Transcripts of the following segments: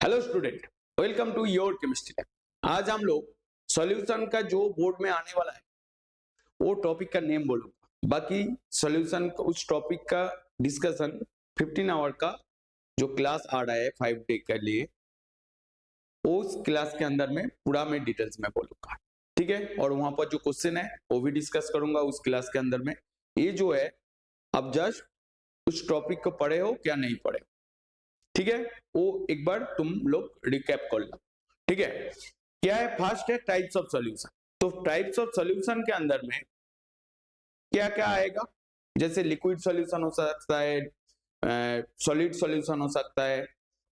Hello student, welcome to your chemistry lab. आज हम लोग सॉल्यूशन का जो बोर्ड में आने वाला है वो टॉपिक का नेम बोलूंगा। बाकी सॉल्यूशन का उस टॉपिक का डिस्कशन 15 आवर का जो क्लास आ रहा है 5 डे के लिए, उस क्लास के अंदर में पूरा मैं डिटेल्स में बोलूंगा, ठीक है। और वहां पर जो क्वेश्चन है वो भी डिस्कस करूंगा उस क्लास के अंदर में। ये जो है अब जस्ट उस टॉपिक को पढ़े हो क्या नहीं पढ़े हो, ठीक है, वो एक बार तुम लोग रिकैप कर लो, ठीक है। क्या है, फर्स्ट है टाइप्स ऑफ सॉल्यूशन। तो टाइप्स ऑफ सॉल्यूशन के अंदर में क्या क्या आएगा, जैसे लिक्विड सॉल्यूशन हो सकता है, सॉलिड सॉल्यूशन हो सकता है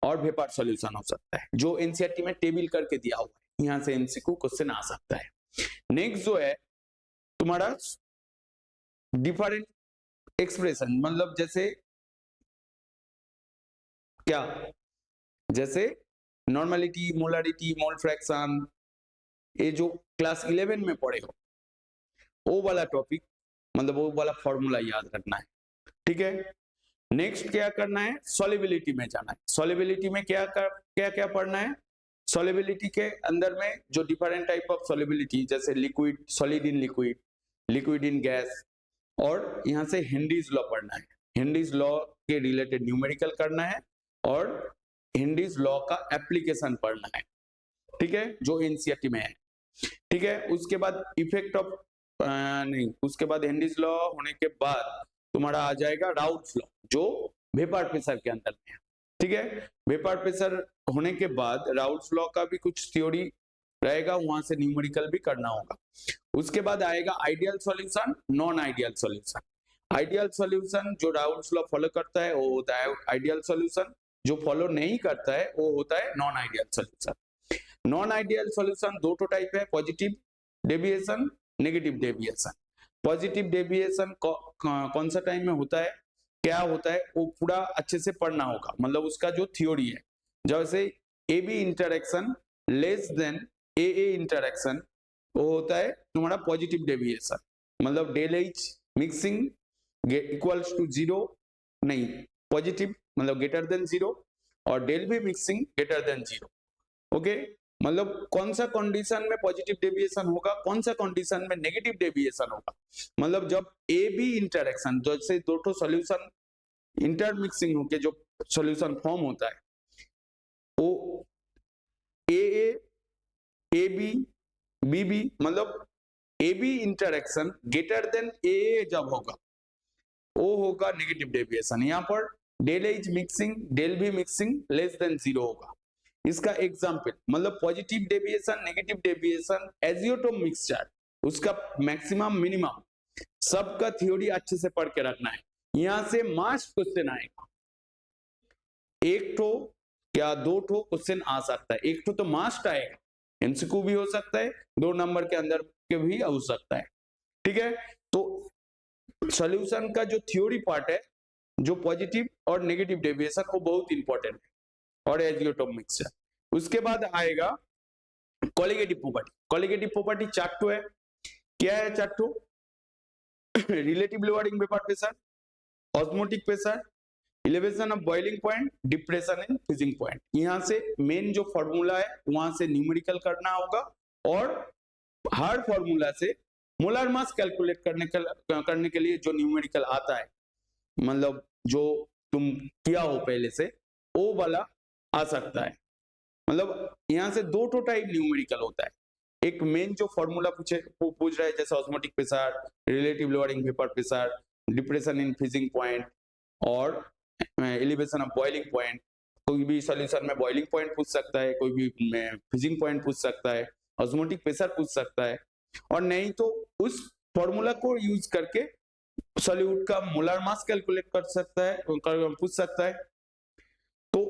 और वेपर सॉल्यूशन हो सकता है, जो एनसीईआरटी में टेबल करके दिया हुआ है। यहां से एमसीक्यू क्वेश्चन आ सकता है। नेक्स्ट जो है तुम्हारा डिफरेंट एक्सप्रेशन, मतलब जैसे क्या, जैसे नॉर्मेलिटी, मोलरिटी, मोल फ्रैक्शन, ये जो क्लास 11 में पढ़े हो वो वाला टॉपिक, मतलब वो वाला फॉर्मूला याद रखना है, ठीक है। नेक्स्ट क्या करना है, सॉल्युबिलिटी में जाना है। सॉल्युबिलिटी में क्या क्या पढ़ना है, सॉल्युबिलिटी के अंदर में जो डिफरेंट टाइप ऑफ सॉल्युबिलिटी, जैसे liquid, solid in liquid, liquid in gas, और यहां से हेनरीज लॉ पढ़ना है। हेनरीज लॉ के रिलेटेड न्यूमेरिकल करना है और हेनरीज लॉ का एप्लीकेशन पढ़ना है, ठीक है, जो एनसीईआरटी में है, ठीक है। उसके बाद इफेक्ट ऑफ नहीं, उसके बाद हेनरीज लॉ होने के बाद तुम्हारा आ जाएगा राउल्ट्स लॉ, जो वेपर प्रेशर के अंदर में है, ठीक है। वेपर प्रेशर होने के बाद राउल्ट्स लॉ का भी कुछ थ्योरी रहेगा, वहां से न्यूमेरिकल भी करना होगा। उसके बाद आएगा ideal solution, non ideal solution. Ideal solution जो राउल्ट्स लॉ फॉलो करता है वो होता है आइडियल सॉल्यूशन, जो फॉलो नहीं करता है वो होता है non ideal solution. Non ideal solution दो टाइप है, positive deviation, negative deviation. Positive deviation कौन सा टाइम में होता है, क्या होता है, वो पूरा अच्छे से पढ़ना होगा, मतलब उसका जो थ्योरी है, जैसे A B interaction less than A interaction, वो होता है तुम्हारा पॉजिटिव डेविएशन, मतलब del H mixing equals to zero, नहीं पॉजिटिव मतलब ग्रेटर देन जीरो, और del B mixing greater than zero, okay. मतलब कौन सा कंडीशन में पॉजिटिव डेविएशन होगा, कौन सा कंडीशन में नेगेटिव डेविएशन होगा, मतलब जब ए बी इंटरेक्शन, जैसे दो सॉल्यूशन इंटरमिक्सिंग होके जो सॉल्यूशन फॉर्म होता है, वो ए बी बी बी, मतलब A B interaction greater than A जब होगा वो होगा नेगेटिव डेविएशन। यहाँ पर del H mixing del B mixing less than zero होगा। इसका एग्जाम्पल, मतलब positive deviation, negative deviation, azeotrope mixture, उसका मैक्सिमम मिनिमम, सबका थ्योरी अच्छे से पढ़ के रखना है। यहां से मास्ट क्वेश्चन आएगा, एक ठो क्या दो ठो क्वेश्चन आ सकता है, एक ठो तो मास्ट आएगा, एमसीक्यू भी हो सकता है, 2 नंबर के अंदर के भी हो सकता है, ठीक है। तो सॉल्यूशन का जो थ्योरी पार्ट है, जो पॉजिटिव और नेगेटिव डेविएशन, वो बहुत इंपॉर्टेंट है, और एजियोटोप मिक्सचर। उसके बाद आएगा colligative property. Colligative property chart है, क्या है chart, relative lowering vapour pressure, osmotic pressure, elevation of boiling point, depression in freezing point. यहां से मेन जो फॉर्मूला है वहां से न्यूमेरिकल करना होगा, और हर फॉर्मूला से मोलर मास कैलकुलेट करने के लिए जो न्यूमेरिकल आता है, मतलब जो तुम किया हो पहले से, वो वाला आ सकता है। मतलब यहां से दो टाइप न्यूमेरिकल होता है, एक मेन जो फॉर्मूला पूछ रहा है, जैसे osmotic pressure, relative lowering vapour pressure, depression in freezing point, और एलिवेशन ऑफ बॉइलिंग पॉइंट। कोई भी सॉल्यूशन में बॉइलिंग पॉइंट पूछ सकता है, कोई भी फ्रीजिंग पॉइंट पूछ सकता है, ऑस्मोटिक प्रेशर पूछ सकता है, और नहीं तो उस फॉर्मूला को यूज करके सॉल्यूट का मोलर मास कैलकुलेट कर सकता है, पूछ सकता है। तो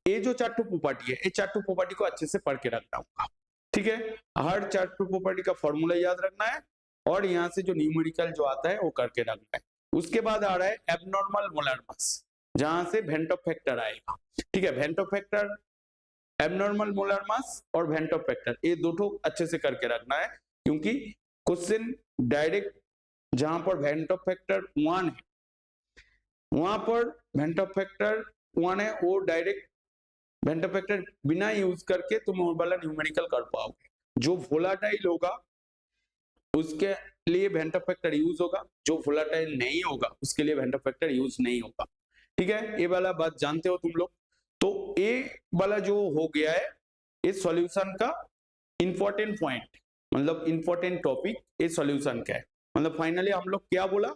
ये जो चार्ट प्रॉपर्टी है, ये चार्ट प्रॉपर्टी को अच्छे से पढ़ के रखना होगा, ठीक है। हर चार्ट प्रॉपर्टी का फॉर्मूला याद रखना है, और यहाँ से जो न्यूमेरिकल जो आता है वो करके रखना है। उसके बाद आ रहा है एबनॉर्मल मोलर मास, जहां से वेंटो फैक्टर आएगा, ठीक है। Vento factor, abnormal molar mass और वेंटो फैक्टर, ये दो अच्छे से करके रखना है, क्योंकि क्वेश्चन डायरेक्ट जहां पर वेंटो फैक्टर 1 है, वहां पर वेंटो फैक्टर 1 है, वो डायरेक्ट वेंटर फैक्टर बिना यूज करके तुम वो वाला न्यूमेरिकल कर पाओगे। जो वोलाटाइल होगा उसके लिए वेंटर फैक्टर यूज होगा, जो वोलाटाइल नहीं होगा उसके लिए वेंटर फैक्टर यूज नहीं होगा। ठीक है, ये वाला बात जानते हो तुम लोग। तो ये वाला जो हो गया है इस सॉल्यूशन का इंपॉर्टेंट पॉइंट, मतलब इंपॉर्टेंट टॉपिक इस सॉल्यूशन का है। मतलब फाइनली हम लोग क्या बोला,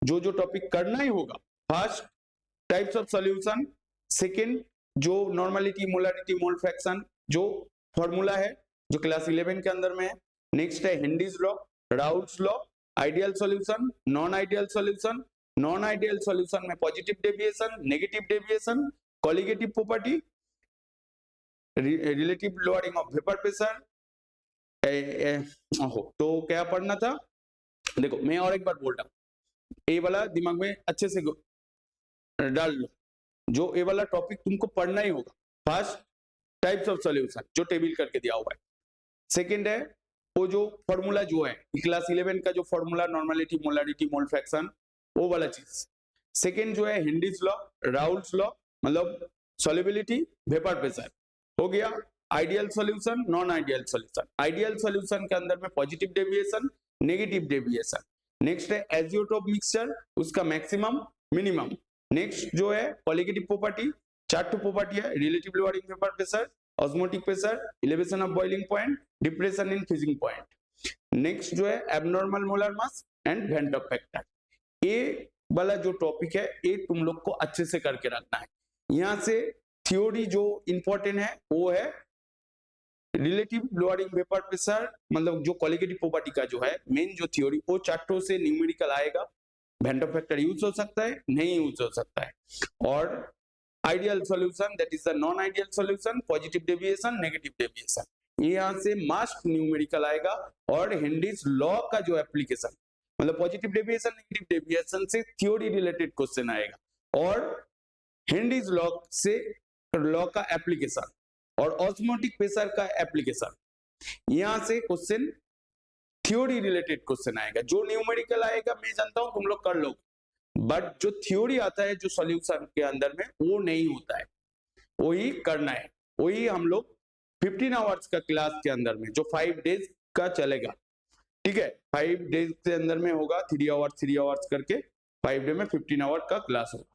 जो जो टॉपिक करना ही होगा, first types of solution, second जो नॉर्मलिटी, मोलारिटी, मोल फ्रैक्शन जो फॉर्मूला है जो क्लास 11 के अंदर में है। नेक्स्ट है Henry's law, Raoult's law, ideal solution, non ideal solution, non ideal solution में positive deviation, negative deviation, colligative property, relative lowering of vapour pressure. तो क्या पढ़ना था, देखो मैं और एक बार बोल रहा हूं, ये वाला दिमाग में अच्छे से डाल लो, जो ये वाला टॉपिक तुमको पढ़ना ही होगा। फर्स्ट टाइप्स ऑफ सॉल्यूशन जो टेबल करके दिया हुआ है, सेकंड है वो जो फॉर्मूला जो है क्लास 11 का जो formula normality, molarity, mole fraction वो वाला चीज। सेकंड जो है हेनरीज लॉ, राउल्ट्स लॉ, मतलब सॉल्युबिलिटी, वेपर प्रेशर हो गया। Ideal solution, non ideal solution, ideal solution के अंदर में positive deviation, negative deviation. Next है एजियोटोप मिक्सचर, उसका मैक्सिमम, मिनिमम। नेक्स्ट जो है कोलिगेटिव प्रॉपर्टी, 4 प्रॉपर्टी है, relative lowering vapour pressure, osmotic pressure, elevation of boiling point, depression in freezing point. Next जो है एब्नॉर्मल मोलर मास एंड वेंटर factor. ये वाला जो टॉपिक है ये तुम लोग को अच्छे से करके रखना है। यहां से थ्योरी जो इंपॉर्टेंट है वो है रिलेटिव लोअरिंग वेपर प्रेशर, मतलब जो कोलिगेटिव प्रॉपर्टी का जो है मेन जो थ्योरी, वो चार्टों से न्यूमेरिकल आएगा। वेंटर फैक्टर यूज हो सकता है, नहीं यूज हो सकता है। और ideal solution that is the non ideal solution, positive deviation, negative deviation, यहां से मस्ट न्यूमेरिकल आएगा। और हेनरीज लॉ का जो एप्लीकेशन, मतलब पॉजिटिव डेविएशन, नेगेटिव डेविएशन से थ्योरी रिलेटेड क्वेश्चन आएगा। और हेनरीज लॉ से लॉ का एप्लीकेशन और ऑस्मोटिक प्रेशर का एप्लीकेशन, यहां से क्वेश्चन थ्योरी रिलेटेड क्वेश्चन आएगा। जो न्यूमेरिकल आएगा मैं जानता हूं तुम लोग कर लोगे, बट जो थ्योरी आता है जो सॉल्यूशन के अंदर में वो नहीं होता है, वही करना है। वही हम लोग 15 आवर्स का क्लास के अंदर में जो 5 डेज का चलेगा, ठीक है, 5 डेज के अंदर में होगा, 3 आवर्स करके 5 डे में 15 आवर का क्लास होगा।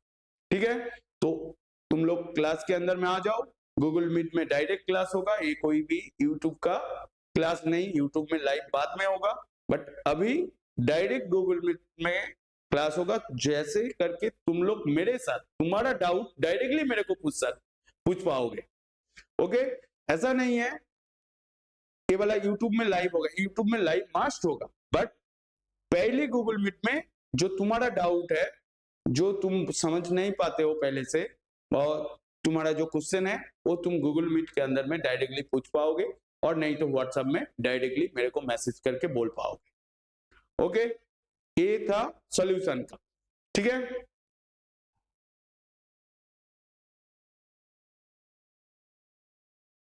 ठीक है, तो तुम लोग क्लास के अंदर में आ जाओ। गूगल मीट में डायरेक्ट क्लास होगा, ये कोई भी यूट्यूब का क्लास नहीं, यूट्यूब में लाइव बाद में होगा, बट अभी डायरेक्ट गूगल मीट में क्लास होगा। जैसे करके तुम लोग मेरे साथ तुम्हारा डाउट डायरेक्टली मेरे को पूछ पाओगे। ओके, ऐसा नहीं है ये वाला यूट्यूब में लाइव होगा, यूट्यूब में लाइव मास्ट होगा, बट पहले गूगल मीट में जो तुम्हारा डाउट है, जो तुम समझ नहीं पाते हो पहले से, और तुम्हारा जो क्वेश्चन है वो तुम गूगल मीट के अंदर में डायरेक्टली पूछ पाओगे, और नहीं तो व्हाट्सएप में डायरेक्टली मेरे को मैसेज करके बोल पाओगे। ओके, ये था सॉल्यूशन का। ठीक है,